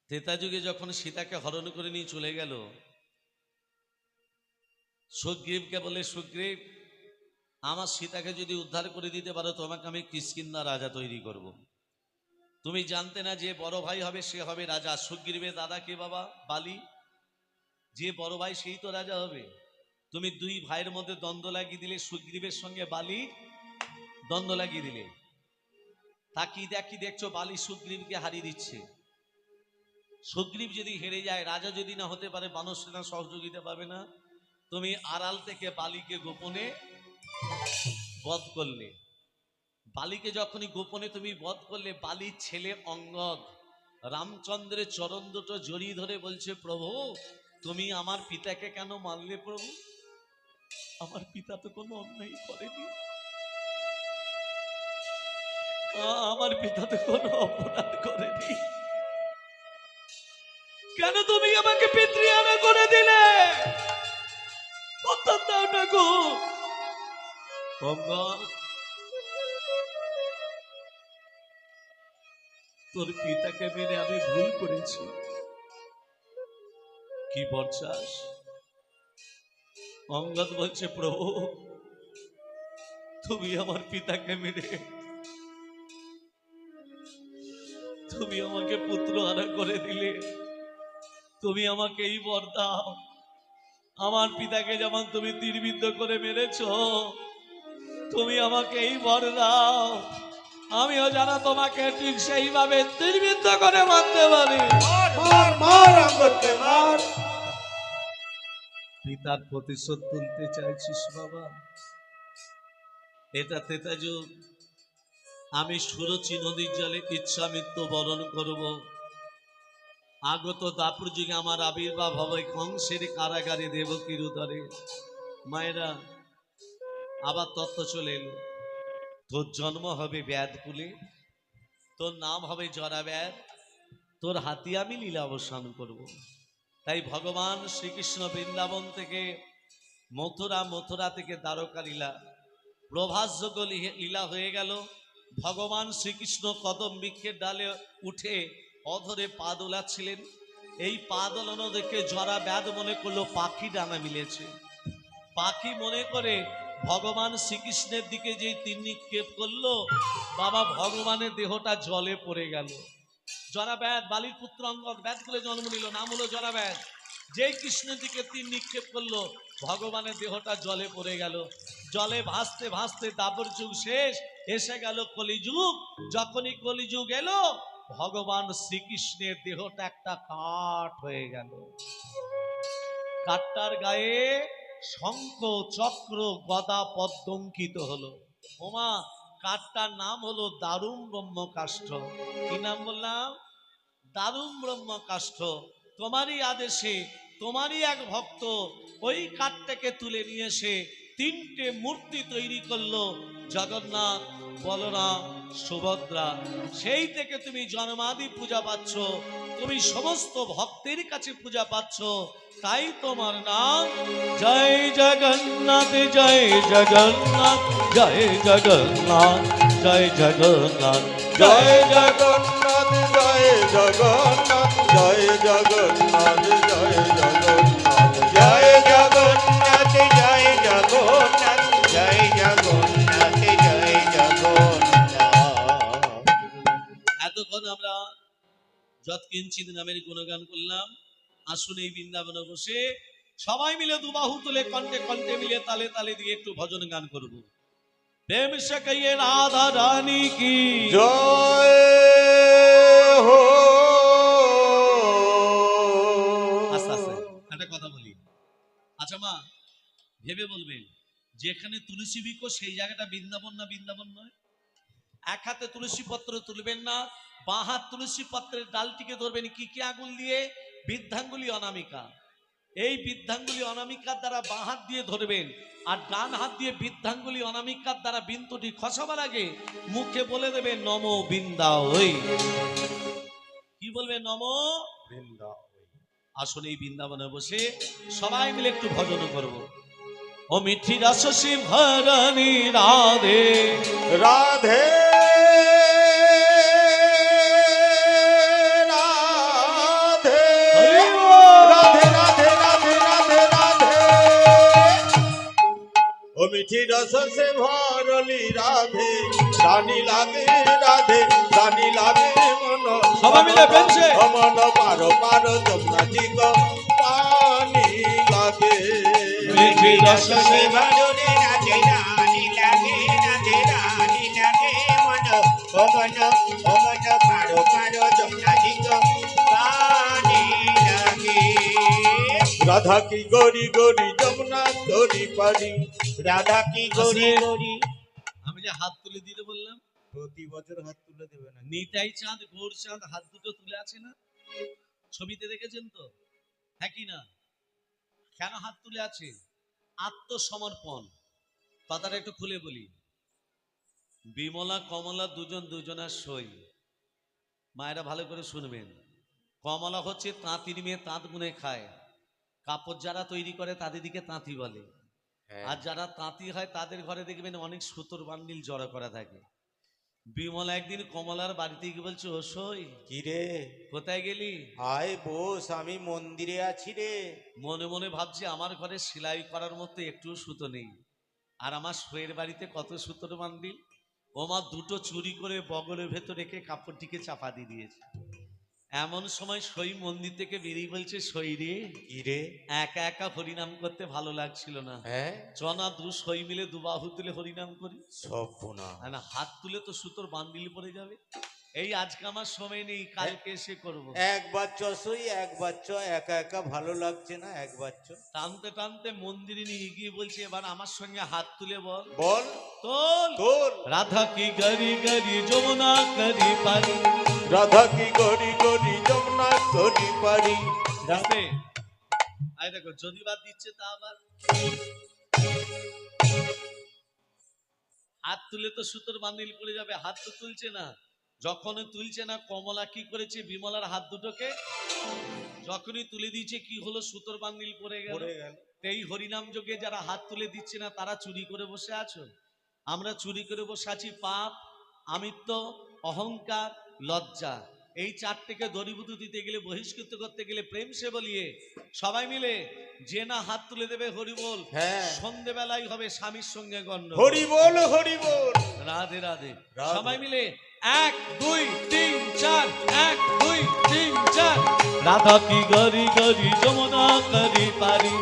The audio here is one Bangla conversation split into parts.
त्रेता जुगे যখন সীতাকে হরণ করে নিয়ে চলে গেল, সুগ্রীবকে বলে, সুগ্রীব, আমার সীতাকে যদি উদ্ধার করে দিতে পারো তোমাকে আমি কিষ্কিন্ধা রাজা তৈরি করব। তুমি জানতে না যে বড় ভাই হবে সে হবে রাজা। সুগ্রীবের দাদা কে বাবা? বালি। যে বড় ভাই সেই তো রাজা হবে। তুমি দুই ভাইয়ের মধ্যে দ্বন্দ্ব লাগিয়ে দিলে, সুগ্রীবের সঙ্গে বালি দ্বন্দ্ব লাগিয়ে দিলে। তাকিয়ে দেখি দেখছো বালি সুগ্রীবকে হারিয়ে দিচ্ছে। সুগ্রীব যদি হেরে যায়, রাজা যদি না হতে পারে, বানর সেনা সহযোগিতা পাবে না। তুমি আড়াল থেকে বালিকে গোপনে বধ করলে। বালিকে যখনই গোপনে তুমি বধ করলে, বালির ছেলে অঙ্গদ রামচন্দ্রের চরণ দুটো জড়িয়ে ধরে বলছে, প্রভু তুমি আমার পিতাকে কেন মারলে? প্রভু, আমার পিতা তো কোনো অন্যায় করেনি, আমার পিতা তো কোনো অপরাধ করেনি, কেন তুমি আমাকে পিতৃহারা করে দিলে? তোর পিতাকে মেনে আমি ভুল করেছি। কি বলছাস? অঙ্গদ বলছে, প্রভু তুমি আমার পিতাকে মেনে তুমি আমাকে পুত্র হারা করে দিলে। তুমি আমাকে এই বর দাও, আমার পিতাকে যেমন তুমি তীরবিদ্ধ করে মেরেছ, তুমি আমাকে এই বর দাও, আমিও জানা তোমাকে ঠিক সেইভাবে তীরবিদ্ধ করে মারতে পারি। পিতার প্রতিশোধ তুলতে চাইছিস বাবা? এটা ত্রেতা যুগ। আমি সুরচি নদীর জলে ইচ্ছা মৃত্যু বরণ করব। আগত দাপুর যুগে আমার আবির্ভাব হবে কংসের কারাগারে দেবকীর উদরে। মায়েরা, আবার তত্ত্ব চলে এলো। তোর জন্ম হবে ব্যাধকুলে, তোর নাম হবে জরাব্যাধ, তোর হাতি আমি লীলা অবসান করব। তাই ভগবান শ্রীকৃষ্ণ বৃন্দাবন থেকে মথুরা, মথুরা থেকে দ্বারকা লীলা, প্রভাসযোগ্য লীলা হয়ে গেল। ভগবান শ্রীকৃষ্ণ কদম বৃক্ষের ডালে উঠে অধরে পা দোলাচ্ছিলেন। এই পা দোলানো দেখে জরা ব্যাধ মনে করলো পাখি ডানা মিলেছে। পাখি মনে করে ভগবান শ্রীকৃষ্ণের দিকে যে তীর নিক্ষেপ করলো, বাবা ভগবানের দেহটা জলে পড়ে গেল। জরা ব্যাধ, বালির পুত্র অঙ্গদ ব্যাধ করে জন্ম নিল, নাম হলো জরা ব্যাধ। যেই কৃষ্ণের দিকে তীর নিক্ষেপ করলো, ভগবানের দেহটা জলে পড়ে গেল। জলে ভাসতে ভাসতে দাপর যুগ শেষ, এসে গেল কলিযুগ। যখনই কলিযুগ এলো, ভগবান শ্রীকৃষ্ণের দেহটা একটা কাঠ হয়ে গেল। কাঠটার গায়ে শঙ্খ, চক্র, গদা, পদ্ম অঙ্কিত হলো। ওমা, কাঠটার নাম হলো দারুণ ব্রহ্মকাষ্ঠ। কি নাম বললাম? দারুণ ব্রহ্মকাষ্ঠ। তোমারই আদেশে তোমারই এক ভক্ত ওই কাঠটাকে তুলে নিয়ে এসে তিনটে মূর্তি তৈরি করলো, জগন্নাথ, বলরাম, সুভদ্রা। সেই থেকে তুমি জন্মাদি পূজা পাচ্ছ, তুমি সমস্ত ভক্তের কাছে পূজা পাচ্ছ। তাই তোমার নাম জয় জগন্নাথ, জয় জগন্নাথ, জয় জগন্নাথ, জয় জগন্নাথ, জয় জগন্নাথ, জয় জগন্নাথ, জয় জগন্নাথ, জয় জগন্নাথ, জয় জগন্নাথ, জয় জগন্নাথ, জয় জগন্নাথ, জয় জগন্নাথ। এতক্ষণ আমরা যৎকিঞ্চিৎ নামের গুণগান করলাম। আসুন এই বৃন্দাবনে বসে সবাই মিলে দুবাহু তুলে কণ্ঠে কণ্ঠে মিলে তালে তালে দিয়ে একটু ভজন গান করব। প্রেম সে কহিয়ে রাধা রানী কি জয় হো। আস্তে আস্তে একটা কথা বলি। আচ্ছা মা, ভেবে বলবেন, যেখানে তুলসী বৃক্ষ সেই জায়গাটা বৃন্দাবন না বৃন্দাবন নয়? এক হাতে তুলসী পত্র তুলবেন না, বাঁ হাত তুলসী পত্রের ডালটিকে ধরবেন কি কি আঙুল দিয়ে? বৃদ্ধাঙ্গুলি অনামিকা। এই বৃদ্ধাঙ্গুলি অনামিকার দ্বারা বাঁ হাত দিয়ে ধরবেন, আর ডান হাত দিয়ে বৃদ্ধাঙ্গুলি অনামিকার দ্বারা বিন্দুটি খসাবার আগে মুখে বলে দেবে নমো বৃন্দা ওই। কি বলবে? নমো বৃন্দা ওই। আসলে এই বৃন্দাবনে বসে সবাই মিলে একটু ভজন করব। ও মিঠি রাসসী ভরণী রাধে রাধে মিঠি রস সে ভরলি রাধে রানী লাগে রাধে রানী লাগে মন সবাই মিলে বেঞ্চে মন পারো পারো যমুনা দিগ পানি লাগে মিঠি রস সে ভরলি রাধে রানী লাগে রাধে রানী লাগে মন পারো পারো যমুনা দিগ পানি লাগে। রাধা কি গরি গরি যমুনা গরি পারি রাধা কি গরি গরি। আমি যে হাত তুলে দিতে বললাম, প্রতি বছর হাত তুলে দেবে না নিতাই চাঁদ গৌর চাঁদ হাত দুটো তুলে আছে না, ছবিতে দেখেছেন তো? হ্যাঁ কি না? কেন হাত তুলে আছে? আত্মসমর্পণ। কথাটা একটু খুলে বলি। বিমলা কমলা দুজন দুজনার সই। মায়েরা ভালো করে শুনবেন। কমলা হচ্ছে তাঁতির মেয়ে, তাঁত বুনে খায়। কাপড় যারা তৈরি করে তাদের দিকে তাঁতি বলে। আর যারা তাঁতি হয় তাদের ঘরে দেখবেন অনেক সুতোর বান্ডিল জড়ো করা থাকে। বিমলা একদিন কমলার বাড়িতে গিয়ে বলছে, ও সই কি রে, কোথায় গেলি? আয় বস, আমি মন্দিরে আছি রে। মনে মনে ভাবছি আমার ঘরে সেলাই করার মতো একটু সুতো নেই, আর আমার সইয়ের বাড়িতে কত সুতোর বান্ডিল। ও মা দুটো চুরি করে বগলের ভেতর রেখে কাপড়টিকে চাপা দিয়ে দিয়েছে। এমন সময় সই মন্দির থেকে বেরিয়ে বলছে, সই রে, কি রে, একা একা হরিনাম করতে ভালো লাগছিল না, হ্যাঁ চনা দু সই মিলে দুবাহু তুলে হরিনাম করি। সব বোনা না, হাত তুলে তো সুতোর বান্ডিল পড়ে যাবে। এই আজকে আমার সময় নেই, কালকে এসে করবো। একবার চ সই, একবার চ, একা একা ভালো লাগছে না, একবার চ। টানতে টানতে মন্দিরে নিয়ে গিয়ে বলছে, এবার আমার সঙ্গে হাত তুলে বল, বল তোল তোল। রাধা কি গরি গরি যমুনা করি পারি। রাধা কি গরি গরি যমুনা গরি পারি। রাস্তে আই দেখো, যদি বাদ দিচ্ছে তা আবার হাত তুলে তো সুতোর বান্ডিল পড়ে যাবে, হাত তো তুলছে না। যখন তুলছে না, কমলা কি করেছে, বিমলার হাত দুটোকে যখনই তুলে দিয়েছে, কি হলো, সুতোর বান্ডিল পড়ে গেল। এই হরিনাম যোগে যারা হাত তুলে দিচ্ছে না, তারা চুরি করে বসে আছো। আমরা চুরি করে বসে আছি পাপ, আমিত্ব, অহংকার, লজ্জা। এই চারটেকে দরিভূত দিতে গেলে, বহিষ্কৃত করতে গেলে, প্রেম সে বলিয়ে সবাই মিলে যে না হাত তুলে দেবে হরিবোল, হ্যাঁ সন্ধেবেলায় হবে স্বামীর সঙ্গে গণ্য। হরি বল হরি বল। রাধে রাধে। রাধে। সবাই মিলে 1 2 3 4, 1 2 3 4। রাধা কি গরি গরি যমুনা করি পারি।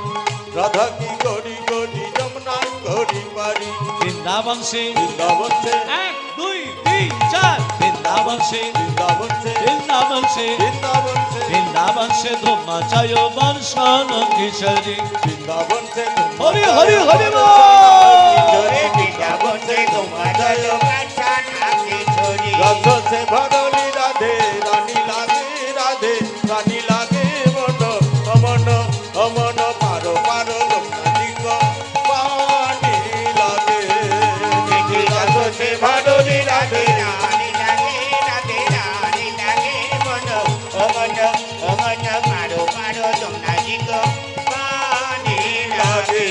রাধা কি গরি গরি যমুনা গরি পারি। বৃন্দাবন সে বৃন্দাবন সে 1 2 3 4। বৃন্দাবন সে বৃন্দাবন সে বৃন্দাবন সে বৃন্দাবন সে বৃন্দাবন সে ধুমা চায় বর্ষণ কিশোরী। বৃন্দাবন সে হরি হরি হরি বল। বৃন্দাবন সে তোমার রস সে ভরলি রাধে রানী লাগে রাধে রানী লাগে মন অমন অমন পারো পারো যমুনা দিগ পানি লাগে। রস সে ভরলি রাধে রানী লাগে রাধে রানী লাগে মন অমন অমন পারো পারো যমুনা দিগ পানি লাগে।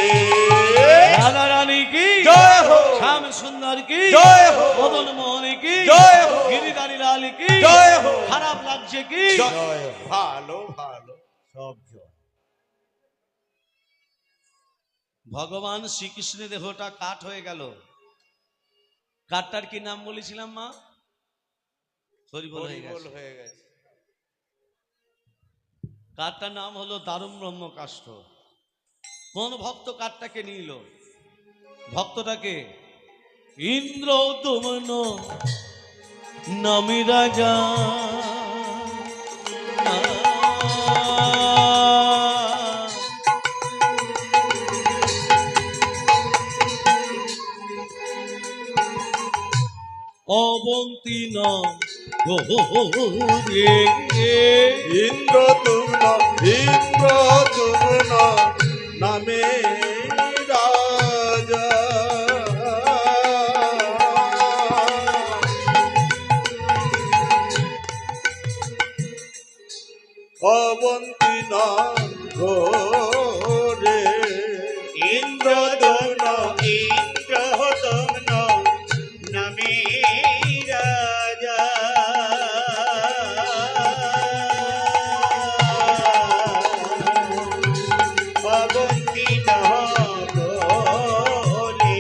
রাধা রানী কি জয় হো। শ্যাম সুন্দর কি জয় হো। মদন মোহন কি জয় হো। গিরিধারী লাল কি জয় হো। খারাপ লাগছে কি? জয় ভালো ভালো সব জয়। ভগবান শ্রীকৃষ্ণের দেহটা কাঠ হয়ে গেল। কাঠটার কি নাম বলেছিলাম মা? হরিবোল হয়ে হরিবোল গেছে। হয়ে গেছে। কাঠটার নাম হলো দারুণ ব্রহ্ম কাষ্ঠ। কোন ভক্ত কাঠটাকে নিল? ভক্তটাকে ইন্দ্র দমন নামি রাজা। অবন্তী নাম রে ইন্দ্র তুমন নামে রাজা। অবন্তী নাম ঘোরে ইন্দ্র দমন ইন্দ্র দমন নামে রাজা। অবন্তী নাম বলে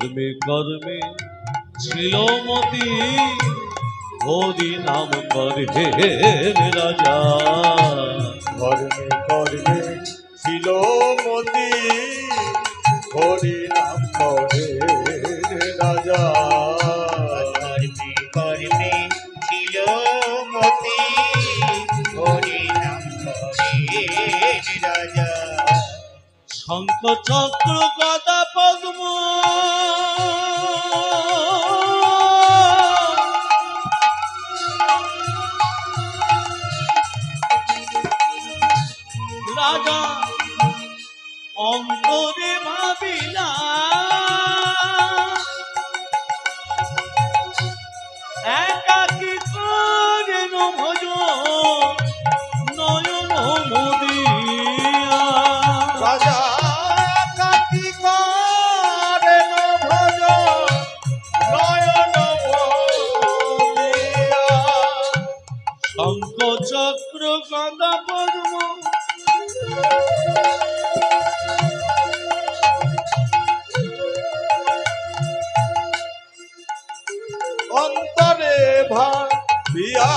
কর্মে কর্মে ছিল মতি, হরি নাম করে রাজা। কর্মে কর্মে ছিল মতি, হরি নাম করে রাজা। কর্মে কর্মে ছিল মতি, হরি নাম করে রাজা। শঙ্খ চক্র গদা পদ্ম রাজা অন্তরে ভাবিলা, একাকী করেন ভজ নয়ন মুদিয়া। রাজা কাকি করেন ভজ নয়ন মোদিয়া। শঙ্খ চক্র গদা পদ্ম অন্তরে ভাবিয়া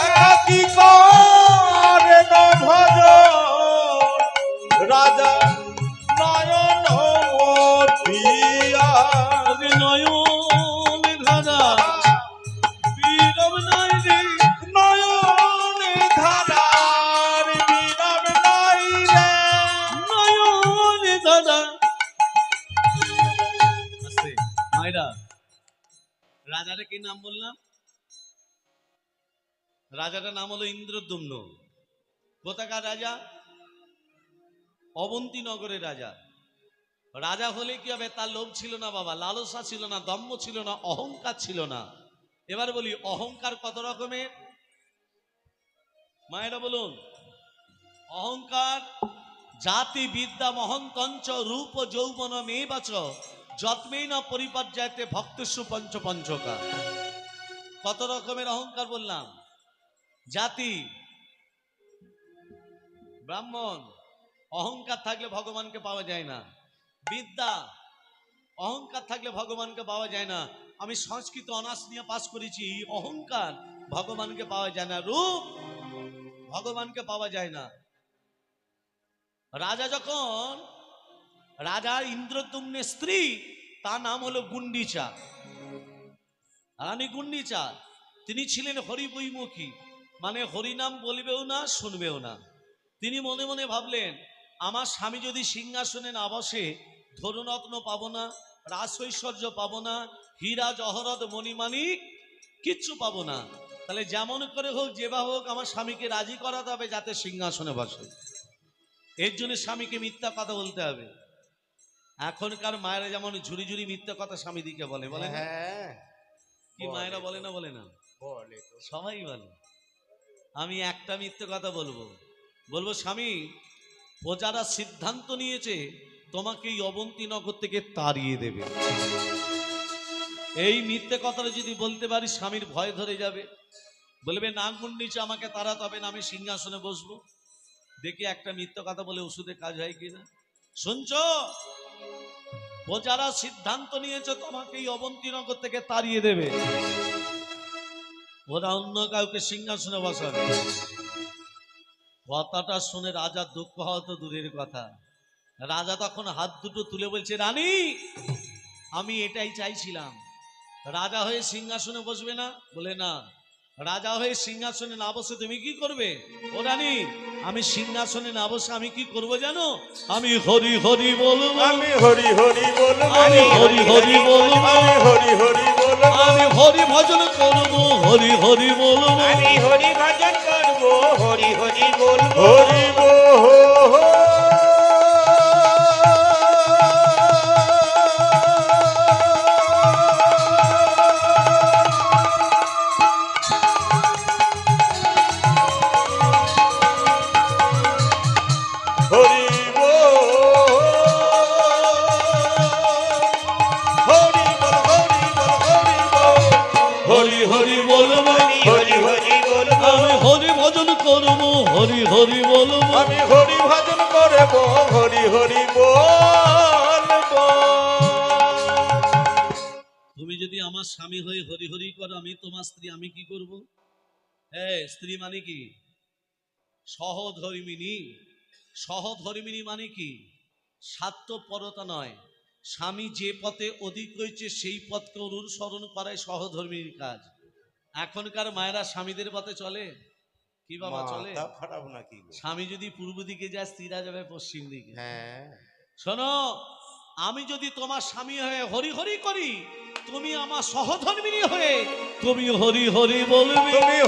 একাকী করেন ভজ রাজা নয়ন মোদিয়া। নয়ন ধারা বীরম নাই রে, নয়ন ধারার বিরাম নাই রে। নয়ন ধারা। আস্তে মাইরা, রাজাটা কি নাম বললাম? রাজাটার নাম হলো ইন্দ্রদ্যুম্ন। কোথাকার রাজা? অবন্তী নগরের রাজা। রাজা হলে কি হবে? তার লোভ ছিল না বাবা, লালসা ছিল না, দম্ভ ছিল না, অহংকার ছিল না। এবার বলি অহংকার কত রকমের? মায়েরা বলুন। অহংকার জাতি বিদ্যা মহন্তঞ্চ রূপ যৌবন মেবাচ যত্মেই না পরিপর্যায়তে ভক্তস্য পঞ্চ পঞ্চকা। কত রকমের অহংকার বললাম? জাতি, ব্রাহ্মণ, অহংকার থাকলে ভগবানকে পাওয়া যায় না। বিদ্যা, অহংকার থাকলে ভগবানকে পাওয়া যায় না। আমি সংস্কৃত অনার্স নিয়ে পাস করেছি, অহংকার ভগবানকে পাওয়া যায় না। রূপ, ভগবানকে পাওয়া যায় না। রাজা যখন, রাজা ইন্দ্রদ্যুম্নের স্ত্রী, তার নাম হলো গুন্ডিচা, রানী গুন্ডিচা। তিনি ছিলেন হরিবৈমুখী, মানে হরিনাম বলবেও না, শুনবেও না। তিনি মনে মনে ভাবলেন, আমার স্বামী যদি সিংহাসনে না বসে, ধনরত্ন পাবো না, রাসৈশ্বর্য পাবো না, হীরা জহরত মণিমাণিক কিচ্ছু পাবো না। তাহলে যেমন করে হোক, যেভাবে হোক, আমার স্বামীকে রাজি করাতে হবে যাতে সিংহাসনে বসে। এর জন্য স্বামীকে মিথ্যা কথা বলতে হবে। এখনকার মায়েরা যেমন ঝুড়ি ঝুড়ি মিথ্যা কথা স্বামী দিকে বলে, বলে না? হ্যাঁ কি মায়েরা বলে না? বলে না? বলে তো। সবাই বলে। আমি একটা মিথ্যে কথা বলবো, বলবো স্বামী, প্রজারা সিদ্ধান্ত নিয়েছে তোমাকে এই অবন্তী নগর থেকে তাড়িয়ে দেবে। এই মিথ্যে কথাটা যদি বলতে পারি, স্বামীর ভয় ধরে যাবে, বলবে না গুন্ডিচা আমাকে তাড়াতে হবে না, আমি সিংহাসনে বসবো। দেখি একটা মিথ্যে কথা বলে ওষুধে কাজ হয় কিনা। শুনছো? প্রজারা সিদ্ধান্ত নিয়েছে তোমাকে এই অবন্তী নগর থেকে তাড়িয়ে দেবে, ওরা অন্য কাউকে সিংহাসনে বসাবে। কথাটা শুনে রাজার দুঃখ হওয়া তো দূরের কথা। রাজা তখন হাত দুটো তুলে বলছে, রানী আমি এটাই চাইছিলাম। রাজা হয়ে সিংহাসনে বসবে না? বলে না। রাজা হয়ে সিংহাসনে না বসে তুমি কি করবে? ও রানী, আমি সিংহাসনে না বসে আমি কি করব জানো? আমি হরি হরি বলবো, আমি হরি হরি বলবো, আমি হরি হরি বলবো, আমি হরি হরি বলবো, আমি হরি ভজন করবো, হরি হরি বলবো, আমি হরি ভজন করব, হরি হরি বলবো। হরি হরি হরি বলবো, হরি হরি বলবো, আমি হরি ভজন করবো, হরি হরি বলবো, আমি হরি ভজন করবো, হরি হরি বল। যদি আমার স্বামী হয়ে হরি হরি করো, আমি তোমার স্ত্রী, আমি কি করব? হ্যাঁ, স্ত্রী মানে কি? সহধর্মিণী। সহধর্মিণী মানে কি? স্বার্থপরতা নয়। স্বামী যে পথে অধিক হয়েছে সেই পথকে অনুসরণ করাই সহধর্মিণীর কাজ। এখনকার মায়েরা স্বামীদের পথে চলে কি বাবা? চলে? মাথা খারাপ নাকি গো? স্বামী যদি পূর্ব দিকে যায়, স্ত্রীরা যাবে পশ্চিম দিকে। হ্যাঁ, শোনো, আমি যদি তোমার স্বামী হয়ে হরি হরি করি, তুমি আমার সহধর্মিণী হয়ে তুমি হরি হরি বলবে। তুমি হরি